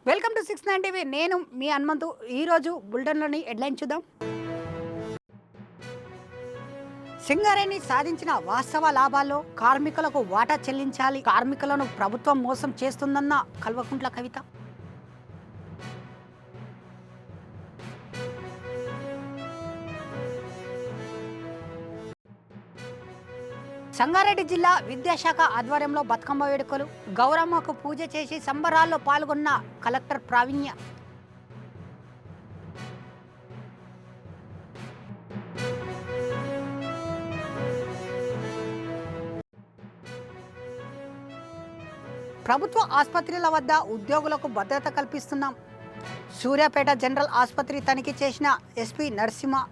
Welcome to 69 TV. నేను మీ హనుమంతు. ఈరోజు బులెటిన్లోని headline చూద్దాం. సింగరేణి సాధించిన వాస్తవ లాభాల్లో కార్మికులకు వాటా చెల్లించాలి, కార్మికులను ప్రభుత్వం మోసం చేస్తుందన్న కల్వకుంట్ల కవిత. సంగారెడ్డి జిల్లా విద్యాశాఖ ఆధ్వర్యంలో బతుకమ్మ వేడుకలు, గౌరమ్మకు పూజ చేసి సంబరాల్లో పాల్గొన్న కలెక్టర్ ప్రావీణ్య. ప్రభుత్వ ఆసుపత్రుల వద్ద ఉద్యోగులకు భద్రత కల్పిస్తున్నాం. సూర్యాపేట జనరల్ ఆసుపత్రి తనిఖీ చేసిన ఎస్పీ నరసింహ.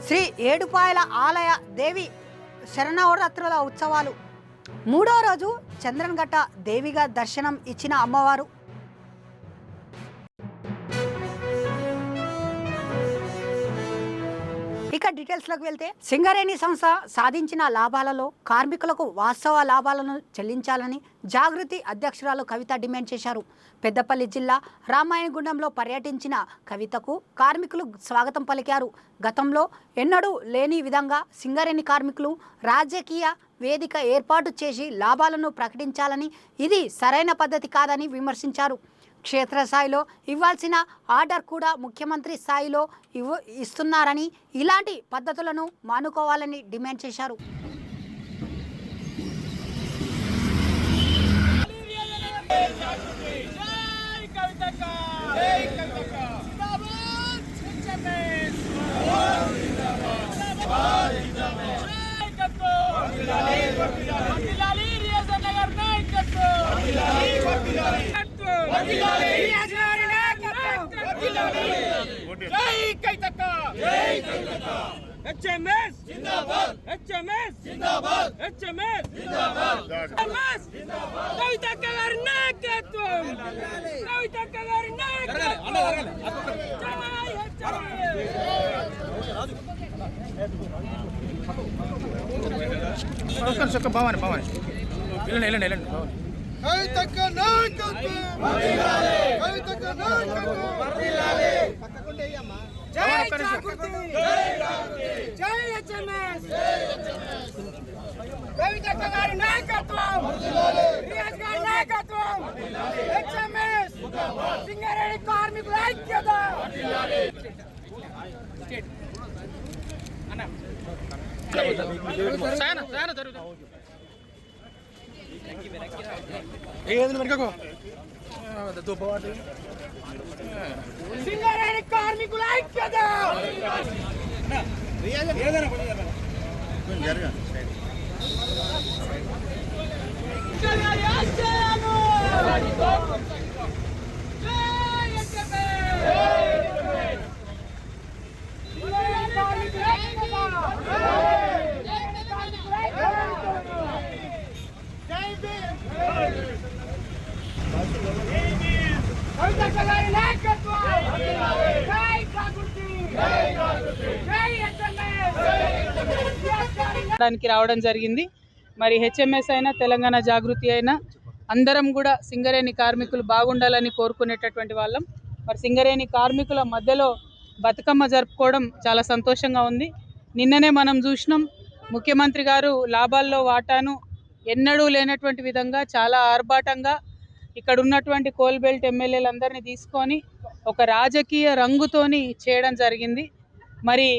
శ్రీ ఏడుపాయల ఆలయ దేవి శరణవరాత్రుల ఉత్సవాలు 3వ రోజు చంద్రన్ఘట్ట దేవిగా దర్శనం ఇచ్చిన అమ్మవారు. ఇక డీటెయిల్స్లోకి వెళ్తే, సింగరేణి సంస్థ సాధించిన లాభాలలో కార్మికులకు వాస్తవ లాభాలను చెల్లించాలని జాగృతి అధ్యక్షురాలు కవిత డిమాండ్ చేశారు. పెద్దపల్లి జిల్లా రామాయణగుండంలో పర్యటించిన కవితకు కార్మికులు స్వాగతం పలికారు. గతంలో ఎన్నడూ లేని విధంగా సింగరేణి కార్మికులు రాజకీయ వేదిక ఏర్పాటు చేసి లాభాలను ప్రకటించాలని, ఇది సరైన పద్ధతి కాదని విమర్శించారు. క్షేత్రస్థాయిలో ఇవ్వాల్సిన ఆర్డర్ కూడా ముఖ్యమంత్రి స్థాయిలో ఇస్తున్నారని, ఇలాంటి పద్ధతులను మానుకోవాలని డిమాండ్ చేశారు. HMS जिंदाबाद, HMS जिंदाबाद, HMS जिंदाबाद, HMS जिंदाबाद. कविता गारी नायकत्వం, कविता गारी नायकत्వం. जय భవాని భవాని వెళ్ళండి వెళ్ళండి భవాని. కవితా నాయకత్వం వర్ధిల్లాలి, కవితా నాయకత్వం వర్ధిల్లాలి. పక్కకుంటే అయ్యమ్మా. జై జాగృతి, జై జాగృతి, జై HMS, జై HMS. కవితా గారి నాయకత్వం వర్ధిల్లాలి, రియాజ్ గారి నాయకత్వం వర్ధిల్లాలి, HMS జిందాబాద్. సింగరేణి కార్మికుల ఐక్యత వర్ధిల్లాలి. అన్న సాయన సాయన జరుగుతుంది. సింగరేణి కార్మికుల ఐక్యత. రావడం జరిగింది. మరి హెచ్ఎంఎస్ అయినా తెలంగాణ జాగృతి అయినా అందరం కూడా సింగరేణి కార్మికులు బాగుండాలని కోరుకునేటటువంటి వాళ్ళం. మరి సింగరేణి కార్మికుల మధ్యలో బతుకమ్మ జరుపుకోవడం చాలా సంతోషంగా ఉంది. నిన్ననే మనం చూసినాం, ముఖ్యమంత్రి గారు లాభాల్లో వాటాను ఎన్నడూ లేనటువంటి విధంగా చాలా ఆర్భాటంగా ఇక్కడ ఉన్నటువంటి కోల్బెల్ట్ ఎమ్మెల్యేలందరినీ తీసుకొని ఒక రాజకీయ రంగుతోని చేయడం జరిగింది. మరి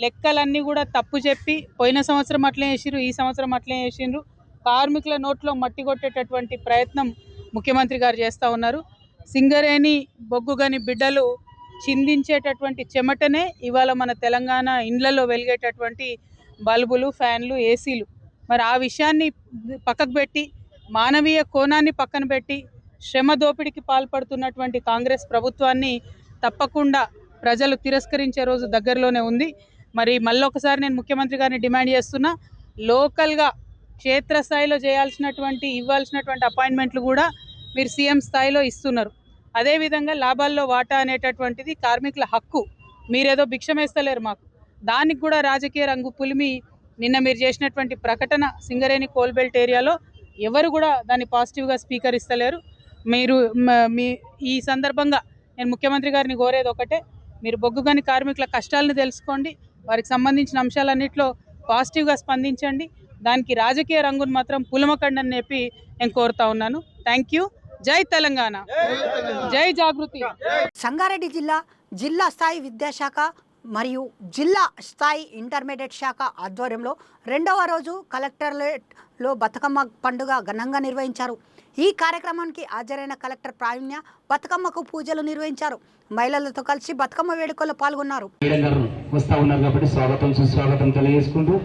లెక్కలన్నీ కూడా తప్పు చెప్పి పోయిన సంవత్సరం అట్లే చేసిండ్రు, ఈ సంవత్సరం అట్లే చేసిండ్రు. కార్మికుల నోట్లో మట్టి కొట్టేటటువంటి ప్రయత్నం ముఖ్యమంత్రి గారు చేస్తూ ఉన్నారు. సింగరేణి బొగ్గుగని బిడ్డలు చిందించేటటువంటి చెమటనే ఇవాళ మన తెలంగాణ ఇండ్లలో వెలిగేటటువంటి బల్బులు, ఫ్యాన్లు, ఏసీలు. మరి ఆ విషయాన్ని పక్కకు పెట్టి, మానవీయ కోణాన్ని పక్కన పెట్టి శ్రమ దోపిడికి పాల్పడుతున్నటువంటి కాంగ్రెస్ ప్రభుత్వాన్ని తప్పకుండా ప్రజలు తిరస్కరించే రోజు దగ్గరలోనే ఉంది. మరి మళ్ళొకసారి నేను ముఖ్యమంత్రి గారిని డిమాండ్ చేస్తున్నా, లోకల్గా క్షేత్రస్థాయిలో చేయాల్సినటువంటి ఇవ్వాల్సినటువంటి అపాయింట్మెంట్లు కూడా మీరు సీఎం స్థాయిలో ఇస్తున్నారు. అదేవిధంగా లాభాల్లో వాటా అనేటటువంటిది కార్మికుల హక్కు. మీరేదో భిక్షం వేస్తలేరు మాకు. దానికి కూడా రాజకీయ రంగు పులిమి నిన్న మీరు చేసినటువంటి ప్రకటన సింగరేణి కోల్బెల్ట్ ఏరియాలో ఎవరు కూడా దాన్ని పాజిటివ్గా స్వీకరిస్తలేరు. మీరు మీ ఈ సందర్భంగా నేను ముఖ్యమంత్రి గారిని కోరేది ఒకటే, మీరు బొగ్గుగని కార్మికుల కష్టాలను తెలుసుకోండి, వారికి సంబంధించిన అంశాలన్నింటిలో పాజిటివ్గా స్పందించండి, దానికి రాజకీయ రంగును మాత్రం పులమకండి అని చెప్పి నేను కోరుతా ఉన్నాను. Thank you. జై తెలంగాణ, జై జాగృతి. సంగారెడ్డి జిల్లా స్థాయి విద్యాశాఖ మరియు జిల్లా స్థాయి ఇంటర్మీడియట్ శాఖ ఆధ్వర్యంలో 2వ రోజు కలెక్టరేట్లో బతుకమ్మ పండుగ ఘనంగా నిర్వహించారు. ఈ కార్యక్రమానికి హాజరైన కలెక్టర్ ప్రావీణ్య బతుకమ్మకు పూజలు నిర్వహించారు. మహిళలతో కలిసి బతుకమ్మ వేడుకల్లో పాల్గొన్నారు. వస్తా ఉన్నారు కాబట్టి స్వాగతం సుస్వాగతం తెలియజేసుకుంటూ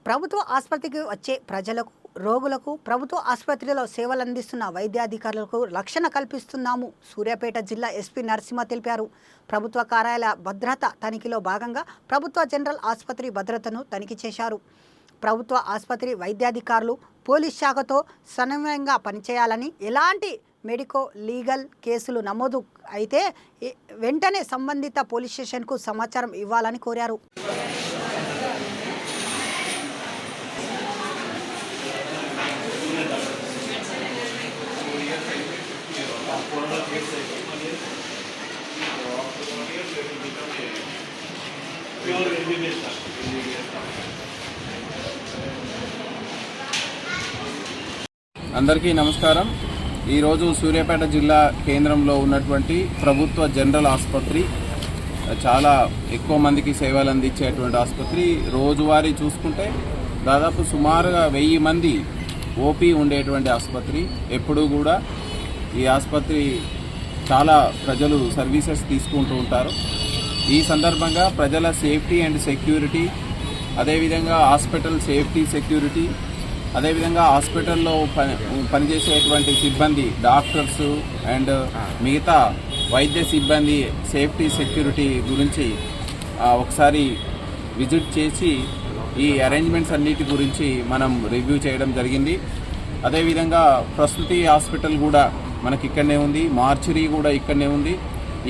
ప్రభుత్వ ఆసుపత్రికి వచ్చే ప్రజలకు, రోగులకు ప్రభుత్వ ఆసుపత్రిలో సేవలు అందిస్తున్న వైద్యాధికారులకు రక్షణ కల్పిస్తున్నాము. సూర్యాపేట జిల్లా ఎస్పీ నరసింహ తెలిపారు. ప్రభుత్వ కార్యాలయ భద్రత తనిఖీలో భాగంగా ప్రభుత్వ జనరల్ ఆసుపత్రి భద్రతను తనిఖీ చేశారు. ప్రభుత్వ ఆసుపత్రి వైద్యాధికారులు పోలీస్ శాఖతో సమన్వయంగా పనిచేయాలని, ఎలాంటి మెడికో లీగల్ కేసులు నమోదు అయితే వెంటనే సంబంధిత పోలీస్ స్టేషన్కు సమాచారం ఇవ్వాలని కోరారు. అందరికీ నమస్కారం. ఈరోజు సూర్యాపేట జిల్లా కేంద్రంలో ఉన్నటువంటి ప్రభుత్వ జనరల్ ఆసుపత్రి చాలా ఎక్కువ మందికి సేవలు అందించేటువంటి ఆసుపత్రి. రోజువారీ చూసుకుంటే దాదాపు సుమారుగా 1000 మంది ఓపీ ఉండేటువంటి ఆసుపత్రి. ఎప్పుడూ కూడా ఈ ఆసుపత్రి చాలా ప్రజలు సర్వీసెస్ తీసుకుంటూ ఉంటారు. ఈ సందర్భంగా ప్రజల సేఫ్టీ అండ్ సెక్యూరిటీ, అదేవిధంగా హాస్పిటల్ సేఫ్టీ సెక్యూరిటీ, అదేవిధంగా హాస్పిటల్లో పనిచేసేటువంటి సిబ్బంది, డాక్టర్స్ అండ్ మిగతా వైద్య సిబ్బంది సేఫ్టీ సెక్యూరిటీ గురించి ఒకసారి విజిట్ చేసి ఈ అరేంజ్మెంట్స్ అన్నిటి గురించి మనం రివ్యూ చేయడం జరిగింది. అదేవిధంగా ప్రస్తుతి హాస్పిటల్ కూడా మనకి ఇక్కడనే ఉంది, మార్చురీ కూడా ఇక్కడనే ఉంది.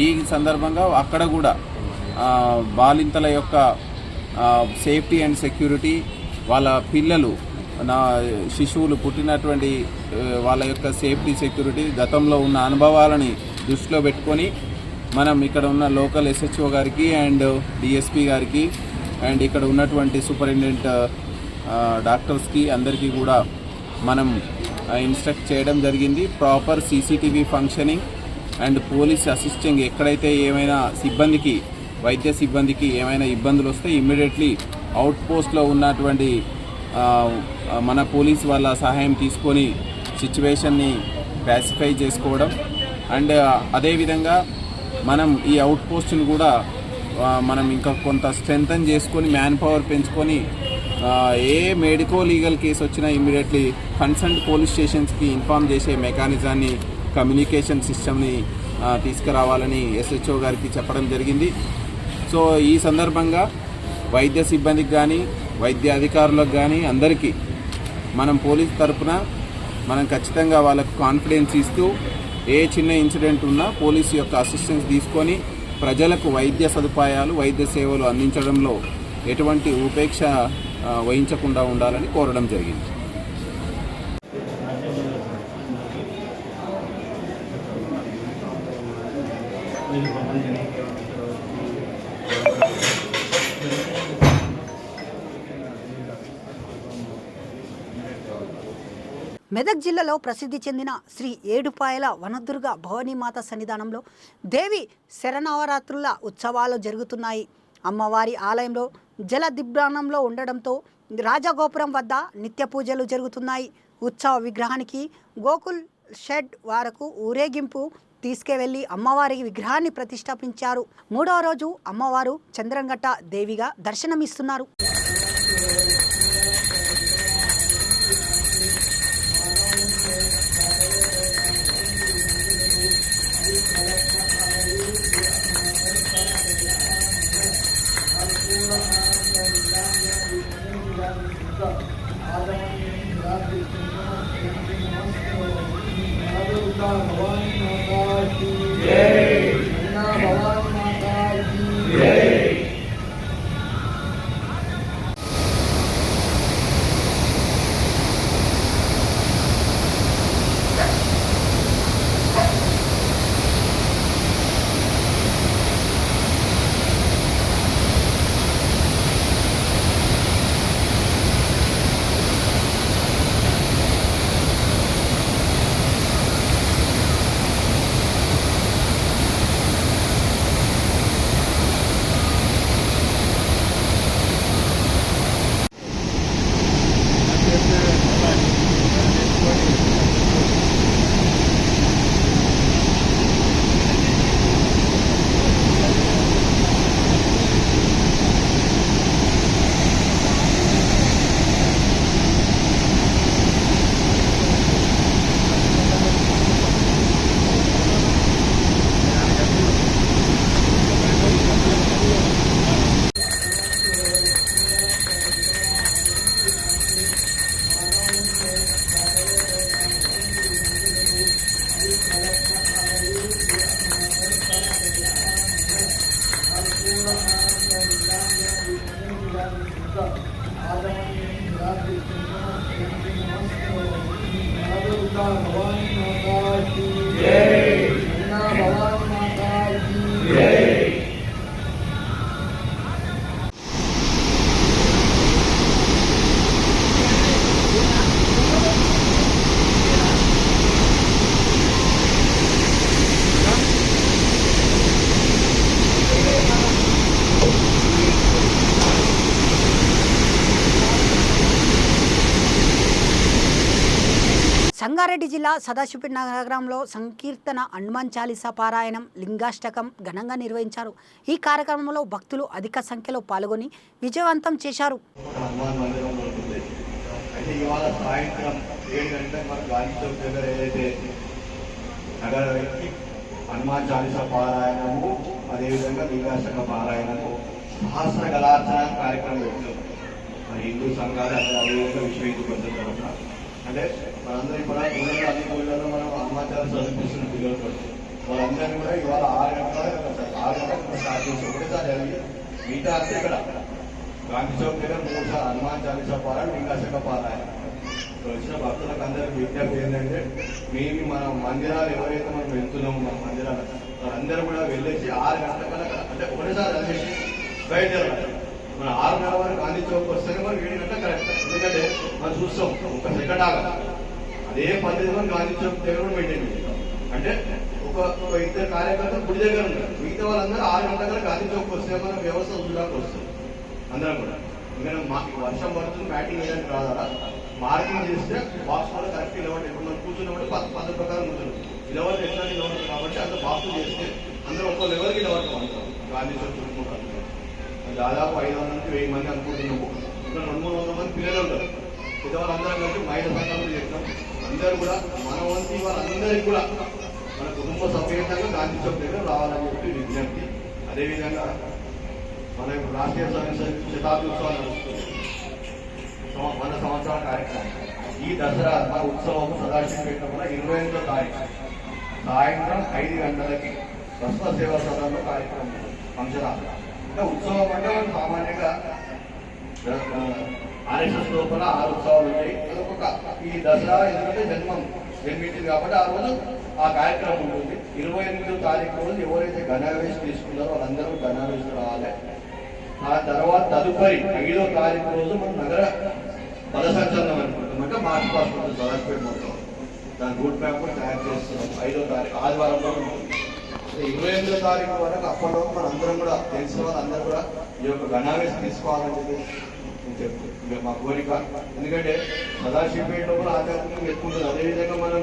ఈ సందర్భంగా అక్కడ కూడా బాలింతల యొక్క సేఫ్టీ అండ్ సెక్యూరిటీ, వాళ్ళ పిల్లలు శిశువులు పుట్టినటువంటి వాళ్ళ యొక్క సేఫ్టీ సెక్యూరిటీ, గతంలో ఉన్న అనుభవాలని దృష్టిలో పెట్టుకొని మనం ఇక్కడ ఉన్న లోకల్ SHO గారికి అండ్ DSP గారికి అండ్ ఇక్కడ ఉన్నటువంటి సూపరింటెండెంట్ డాక్టర్స్కి అందరికీ కూడా మనం ఇన్స్ట్రక్ట్ చేయడం జరిగింది. Proper CCTV functioning and police assisting, ఎక్కడైతే ఏమైనా సిబ్బందికి, వైద్య సిబ్బందికి ఏమైనా ఇబ్బందులు వస్తే ఇమ్మీడియట్లీ అవుట్ పోస్ట్లో ఉన్నటువంటి మన పోలీస్ వాళ్ళ సహాయం తీసుకొని సిచ్యువేషన్ని క్లాసిఫై చేసుకోవడం. అండ్ అదేవిధంగా మనం ఈ అవుట్ పోస్ట్ని కూడా మనం ఇంకా కొంత స్ట్రెంథన్ చేసుకొని, మ్యాన్ పవర్ పెంచుకొని, ఏ మెడికో లీగల్ కేసు వచ్చినా ఇమ్మీడియట్లీ కన్సర్న్ పోలీస్ స్టేషన్స్కి ఇన్ఫామ్ చేసే మెకానిజాన్ని, కమ్యూనికేషన్ సిస్టమ్ని తీసుకురావాలని SHO గారికి చెప్పడం జరిగింది. సో ఈ సందర్భంగా వైద్య సిబ్బందికి కానీ, వైద్య అధికారులకు కానీ అందరికీ మనం పోలీస్ తరఫున మనం ఖచ్చితంగా వాళ్ళకు కాన్ఫిడెన్స్ ఇస్తూ, ఏ చిన్న ఇన్సిడెంట్ ఉన్నా పోలీసు యొక్క అసిస్టెన్స్ తీసుకొని ప్రజలకు వైద్య సదుపాయాలు, వైద్య సేవలు అందించడంలో ఎటువంటి ఉపేక్ష వహించకుండా ఉండాలని కోరడం జరిగింది. మెదక్ జిల్లాలో ప్రసిద్ధి చెందిన శ్రీ ఏడుపాయల వనదుర్గ భవానీమాత సన్నిధానంలో దేవి శరనవరాత్రుల ఉత్సవాలు జరుగుతున్నాయి. అమ్మవారి ఆలయంలో జల దిగ్భ్రాణంలో ఉండడంతో రాజగోపురం వద్ద నిత్య పూజలు జరుగుతున్నాయి. ఉత్సవ విగ్రహానికి గోకుల్ షెడ్ వరకు ఊరేగింపు తీసుకువెళ్లి అమ్మవారి విగ్రహాన్ని ప్రతిష్ఠాపించారు. 3వ రోజు అమ్మవారు చంద్రంగట్ట దేవిగా దర్శనమిస్తున్నారు. సంగారెడ్డి జిల్లా సదాశివపేట నగరంలో సంకీర్తన హనుమాన్ చాలీసా పారాయణం లింగాష్టకం ఘనంగా నిర్వహించారు. ఈ కార్యక్రమంలో భక్తులు అధిక సంఖ్యలో పాల్గొని విజయవంతం చేశారు. హనుమాన్ చాలీసా పారాయణము అదేవిధంగా లింగాష్టక పారాయణము సహస్ర కళార్చన కార్యక్రమం పెట్టారు. మరి హిందూ సంఘాలు అదేవిధంగా విశ్వ హిందూ పరిషత్ తరఫున అంటే మనందరం కూడా పిల్లలు అన్ని ఊళ్ళలో మనం హనుమాచారం చదివిస్తున్న పిల్లలు వాళ్ళందరినీ కూడా ఇవాళ 6 గంటలకు స్టార్ట్ చేసి ఒకటేసారి జరిగి మిగతా అంతా ఇక్కడ గాంధీ చౌక్ దగ్గర 3 సార్లు హనుమాన్ చాలీసా పారాయణ లింగాష్టక పారాయణ. వచ్చిన భక్తులకు అందరికీ విజ్ఞప్తి ఏంటంటే మేము మన మందిరాలు ఎవరైతే మనం వెళ్తున్నామో మన మందిరాలు వాళ్ళందరూ కూడా వెళ్ళేసి 6 గంటల అంటే ఒకటేసారి చదివేసి బయలుదేరాలి. మన 6:30 వరకు గాంధీ చౌక్ వస్తేనే మనం 7 గంటలకు కరెక్ట్. ఎందుకంటే మనం చూస్తాం ఒక సెకండ్ ఆగా అదే పద్ధతి మనం గాంధీ చౌక్ దగ్గర మెయింటైన్ చేస్తాం. అంటే ఒక 2 కార్యకర్తలు గుడి దగ్గర ఉంటారు. మిగతా వాళ్ళందరూ 6 గంటల గాంధీ చౌక్ వస్తే మన వ్యవస్థ చూడడానికి వస్తుంది అందరం కూడా. ఎందుకంటే వర్షం పడుతుంది బ్యాటింగ్ వేయడానికి రాదా మార్కింగ్ చేస్తే బాక్స్ కూడా కరెక్ట్ నిలబడి ఇప్పుడు మనం కూర్చున్నప్పుడు పద్ధతి ప్రకారం కూర్చున్నాం నిలబడి ఎట్లా నిలబడుతుంది కాబట్టి అంత బాక్స్ చేస్తే అందరూ ఒక్కో లెవెల్కి నిలబడతాం అంటాం గాంధీ చౌక్ చుట్టుకుంటాం. దాదాపు 500 నుంచి 1000 మంది అనుకుంటున్నాము. ఇంకా 200-300 మంది పిల్లలు ఉంటారు. పెద్దవాళ్ళందరం కలిసి మహిళా సంఘాలు చేస్తాం. అందరూ కూడా మన వంతు వాళ్ళందరికీ కూడా మన కుటుంబ సమేతంగా గాంధీ చౌక్ దగ్గర రావాలని చెప్పి విజ్ఞప్తి. అదేవిధంగా మన రాష్ట్రీయ శతాబ్ది ఉత్సవాలు నడుస్తుంది 100 సంవత్సరాల కార్యక్రమం. ఈ దసరా మన ఉత్సవం సదాశివపేట 28వ తారీఖు సాయంత్రం 5 గంటలకి భస్మ సేవా సదనంలో కార్యక్రమం ఫంక్షన్ హాల్. అంటే ఉత్సవం అంటే మనం సామాన్యంగా RSS లోపల 6 ఉత్సవాలు ఉంటాయి. అదొక ఈ దసరా ఎందుకంటే జన్మం జన్మించింది కాబట్టి ఆ రోజు ఆ కార్యక్రమం ఉంటుంది. 28వ తారీఖు రోజు ఎవరైతే ఘనావేశం తీసుకున్నారో వాళ్ళందరూ ఘనావేశం రావాలి. ఆ తర్వాత తదుపరి 5వ తారీఖు రోజు మనం నగర పద సంచలనం అనుకుంటాం. అంటే మార్చి పాస్ సదాశివపేట మొత్తం దాని రూట్ మ్యాప్ కూడా తయారు చేస్తున్నాం. 5వ తారీఖు ఆదివారంలో ఉంటుంది. 28వ తారీఖు వరకు అప్పట్లో మన అందరం కూడా తెలిసిన వాళ్ళందరూ కూడా ఈ యొక్క ఘనావేశం తీసుకోవాలని చెప్పి మా కోరిక. ఎందుకంటే సదాశివపేటలో కూడా ఆధ్యాత్మికంగా ఎక్కువ ఉంటుంది. అదేవిధంగా మనం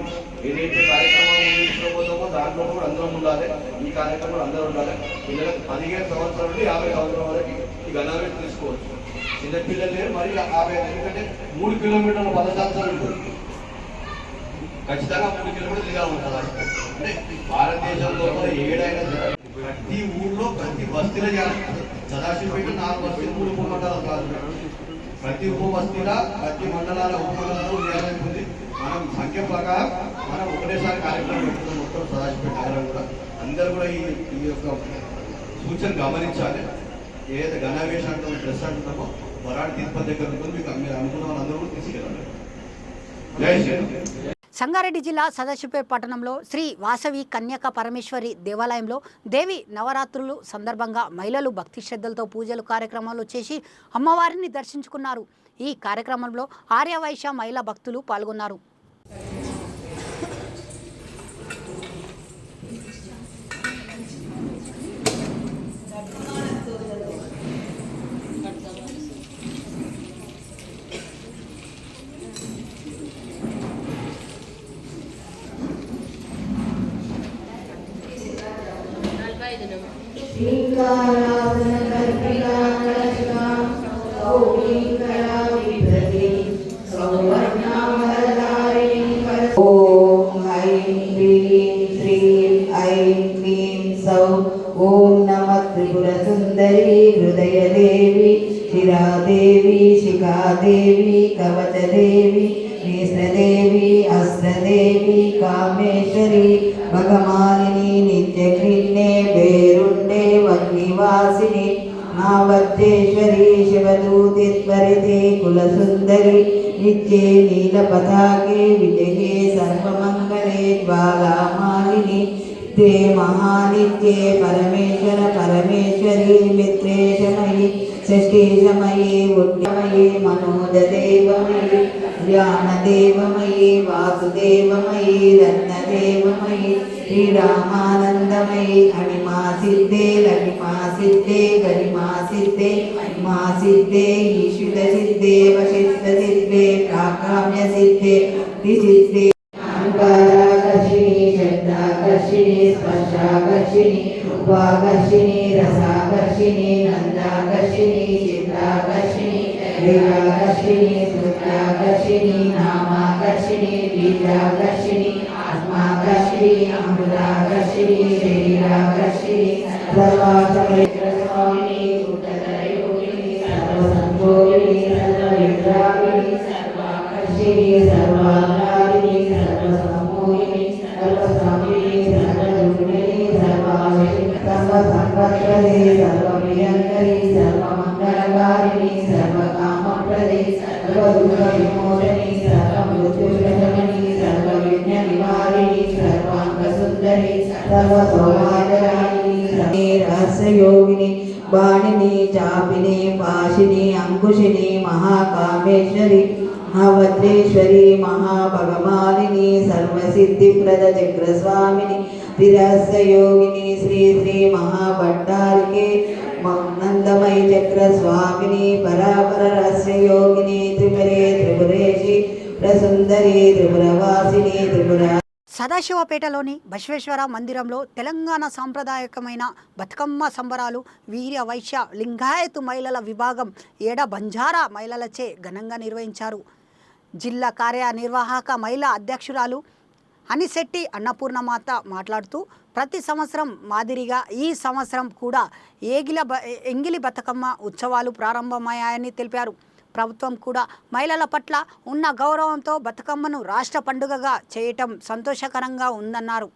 ఏదైతే కార్యక్రమాలు తీసుకుపోతామో దాంట్లో కూడా అందరం ఉండాలి. ఈ కార్యక్రమంలో అందరూ ఉండాలి. పిల్లలకు 15 సంవత్సరాల నుండి 50 సంవత్సరాల వరకు ఈ ఘనావేశం తీసుకోవచ్చు. చిన్నపిల్లలు లేరు, మరి 50. ఎందుకంటే 3 కిలోమీటర్ల పదశాస్త్రాలు ఉంటుంది. ఖచ్చితంగా 3 కిలోమీటర్లు దిగా ఉంటుంది. అంటే భారతదేశంలో కూడా ఏడైనా సరే ప్రతి ఊళ్ళో ప్రతి బస్తీలో చేయాలి. సదాశివపేట 4 బస్తీలు 3 ఉపమండలాలు కాదు. ప్రతి ఉపబస్తీల ప్రతి మండలాల ఉపమండలాలు చేయాలనుకుంది. మనం సంఖ్య ప్రకారం మనం ఒకటేసారి కార్యక్రమం పెట్టుకున్నాం. మొత్తం సదాశివపేట నగరం కూడా అందరూ కూడా ఈ యొక్క సూచన గమనించాలి. ఏదైతే ఘనావేశం అంటున్న డ్రెస్ అంటున్నామో వరాడు తిరుపతి దగ్గర ఉంటుంది. మీకు మీరు అనుకున్న వాళ్ళందరూ కూడా తీసుకెళ్ళాలి. జై శ్రీరామ్. సంగారెడ్డి జిల్లా సదాశివపేట పట్టణంలో శ్రీ వాసవి కన్యక పరమేశ్వరి దేవాలయంలో దేవి నవరాత్రులు సందర్భంగా మహిళలు భక్తి శ్రద్ధలతో పూజలు కార్యక్రమాలు చేసి అమ్మవారిని దర్శించుకున్నారు. ఈ కార్యక్రమంలో ఆర్యవైశ్య మహిళా భక్తులు పాల్గొన్నారు. ఓం నమ త్రిపుర సుందరి హృదయ దేవి శిరాదేవి శిఖాదేవి కవచదేవి నేత్రదేవి అస్త్రదేవి కామేశ్వరి భగమాలిని నిత్యగ్నిన్నే బేరుండే వగ్నివాసిని నావర్తేశ్వరి శివదూతిత్వరితే కులసుందరి నిత్యే నీలపతాకే విజయే సర్వమంగళే జ్వాలామాలిని ते महानित्ये परमेश्वर परमेश्वरी मित्रेशमयी षष्ठीशमयी उद्यमयी मनोजदेवमयी ज्ञानदेवमयी वासुदेवमयी रत्नदेवमयी श्रीरामानन्दमयी अणिमा सिद्धे लघिमा सिद्धे गरिमा सिद्धे महिमा सिद्धे ईश्वर सिद्धे वशिष्ठ सिद्धे प्राकाम्य सिद्धे सिद्धे शब्दाकर्षिणी स्पर्शाकर्षिणी रूपाकर्षिणी रसाकर्षिणी गन्धाकर्षिणी चित्राकर्षिणी देवाकर्षिणी स्मृत्याकर्षिणी नामाकर्षिणी बीजाकर्षिणी आत्माकर्षिणी अमृताकर्षिणी शरीराकर्षिणी सर्वासमेश्वरस्वामिनी सूत्रधरयोगिनी सर्वसंभोगिनी सर्वविद्राविणी सर्वाकर्षिणी सर्वाधारिणी सर्वसम्मोहिनी सर्वसामिनी सर्वदुर्गिनी सर्वसंपत्प्रदे सर्वप्रियङ्करी सर्वमङ्गलकारिणी सर्वकामप्रदे सर्वदुःखविमोचनी सर्वमृत्युशमनी सर्वविघ्ननिवारिणी सर्वाङ्गसुन्दरी सर्वसौभाग्यदायिनी रहस्ययोगिनी बाणिनी चापिनी पाशिनी अंकुशिनी महाकामेश्वरी महाभद्रेश्वरी महाभगमालिनी सर्वसिद्धिप्रद चक्रस्वामिनी तिरस्योगिनी श्री श्री महाभट्टारिके नंदमयी चक्रस्वामिनी परापर रहस्ययोगिनी त्रिपुरे त्रिपुरेशी प्रसुंदरी त्रिपुरवासिनी त्रिपुरा సదాశివపేటలోని బసవేశ్వర మందిరంలో తెలంగాణ సాంప్రదాయకమైన బతుకమ్మ సంబరాలు వీర్య వైశ్య లింగాయతు మహిళల విభాగం ఏడ బంజారా మహిళలచే ఘనంగా నిర్వహించారు. జిల్లా కార్యనిర్వాహక మహిళా అధ్యక్షురాలు అనిశెట్టి అన్నపూర్ణమాత మాట్లాడుతూ ప్రతి సంవత్సరం మాదిరిగా ఈ సంవత్సరం కూడా ఎంగిలి బతుకమ్మ ఉత్సవాలు ప్రారంభమయ్యాయని తెలిపారు. ప్రభుత్వం కూడా మహిళల పట్ల ఉన్న గౌరవంతో బతుకమ్మను రాష్ట్ర పండుగగా చేయటం సంతోషకరంగా ఉందన్నారు.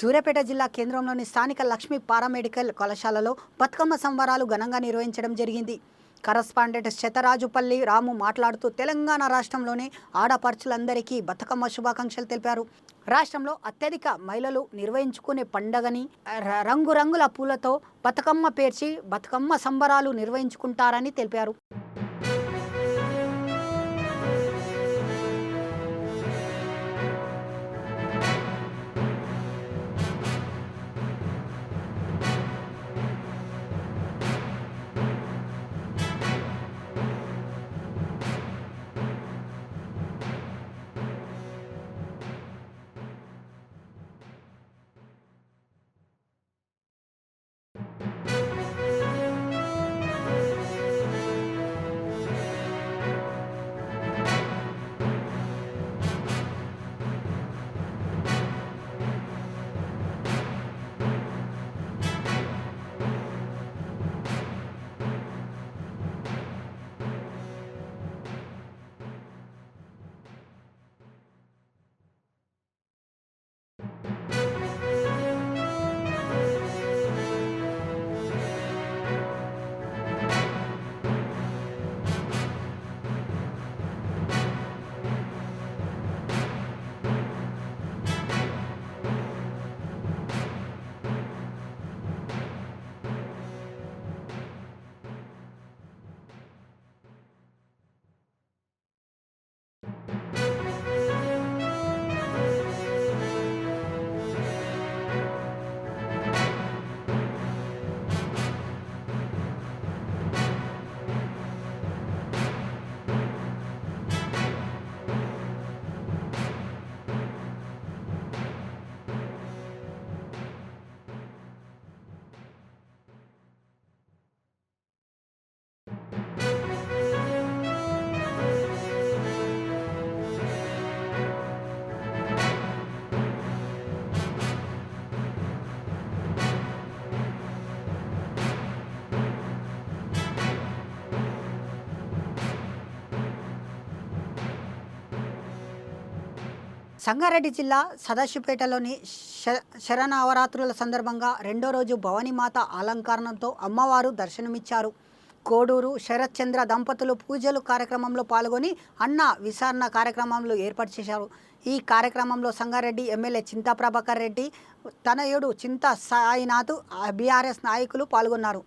సూర్యాపేట జిల్లా కేంద్రంలోని స్థానిక లక్ష్మీ పారామెడికల్ కళాశాలలో బతుకమ్మ సంబరాలు ఘనంగా నిర్వహించడం జరిగింది. కరస్పాండెంట్ శతరాజుపల్లి రాము మాట్లాడుతూ తెలంగాణ రాష్ట్రంలోని ఆడపడుచులందరికీ బతుకమ్మ శుభాకాంక్షలు తెలిపారు. రాష్ట్రంలో అత్యధిక మహిళలు నిర్వహించుకునే పండగని రంగురంగుల పూలతో బతుకమ్మ పేర్చి బతుకమ్మ సంబరాలు నిర్వహించుకుంటారని తెలిపారు. సంగారెడ్డి జిల్లా సదాశివపేటలోని శరన్నవరాత్రుల సందర్భంగా రెండో రోజు భవానీమాత అలంకరణతో అమ్మవారు దర్శనమిచ్చారు. కోడూరు శరత్చంద్ర దంపతులు పూజలు కార్యక్రమంలో పాల్గొని అన్న విచారణ కార్యక్రమంలో ఏర్పాటు చేశారు. ఈ కార్యక్రమంలో సంగారెడ్డి ఎమ్మెల్యే చింతా ప్రభాకర్ రెడ్డి తనయుడు చింతా సాయినాథ్ బీఆర్ఎస్ నాయకులు పాల్గొన్నారు.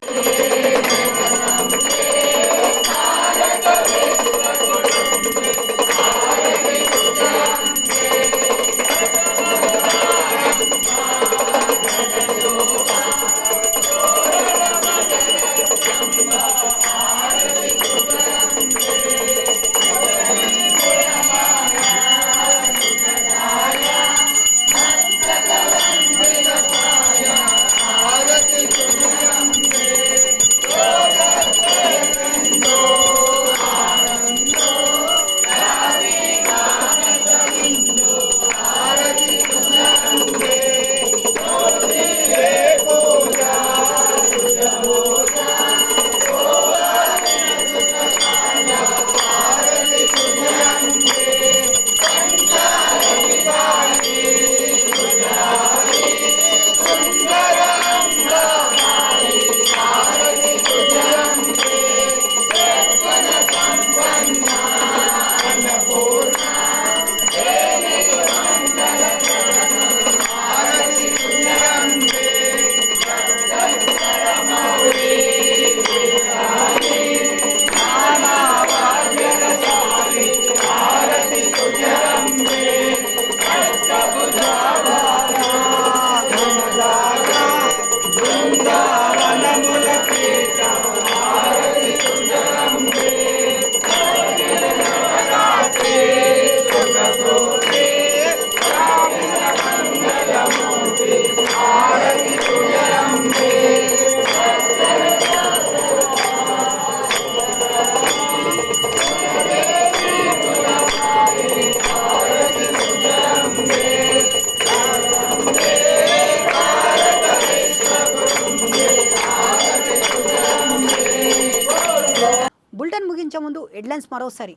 బులెటిన్ ముగించే ముందు హెడ్లైన్స్ మరోసారి.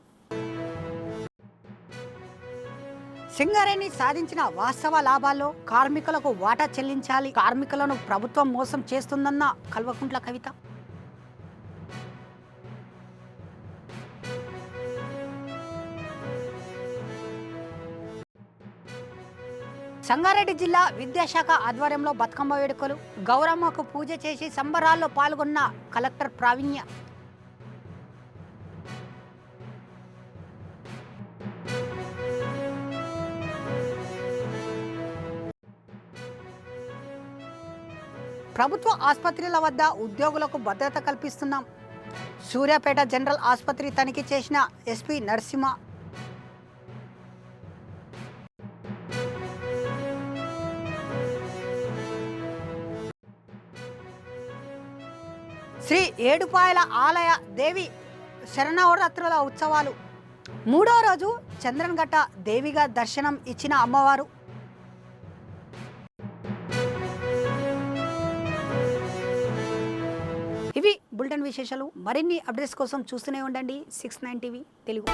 సింగరేణి సాధించిన వాస్తవ లాభాల్లో కార్మికులకు వాటా చెల్లించాలి, కార్మికులను ప్రభుత్వం మోసం చేస్తుందన్న కల్వకుంట్ల కవిత. సంగారెడ్డి జిల్లా విద్యాశాఖ ఆధ్వర్యంలో బతుకమ్మ వేడుకలు, గౌరమ్మకు పూజ చేసి సంబరాల్లో పాల్గొన్న కలెక్టర్ ప్రావీణ్య. ప్రభుత్వ ఆసుపత్రుల వద్ద ఉద్యోగులకు భద్రత కల్పిస్తున్నాం. సూర్యాపేట జనరల్ ఆసుపత్రి తనిఖీ చేసిన ఎస్పీ నరసింహ. శ్రీ ఏడుపాయల ఆలయ దేవి శరణవరాత్రుల ఉత్సవాలు 3వ రోజు చంద్రన్ఘట్ట దేవిగా దర్శనం ఇచ్చిన అమ్మవారు. ఇవి బులెటిన్ విశేషాలు. మరిన్ని అప్డేట్స్ కోసం చూస్తూనే ఉండండి 6-9 టీవీ తెలుగు.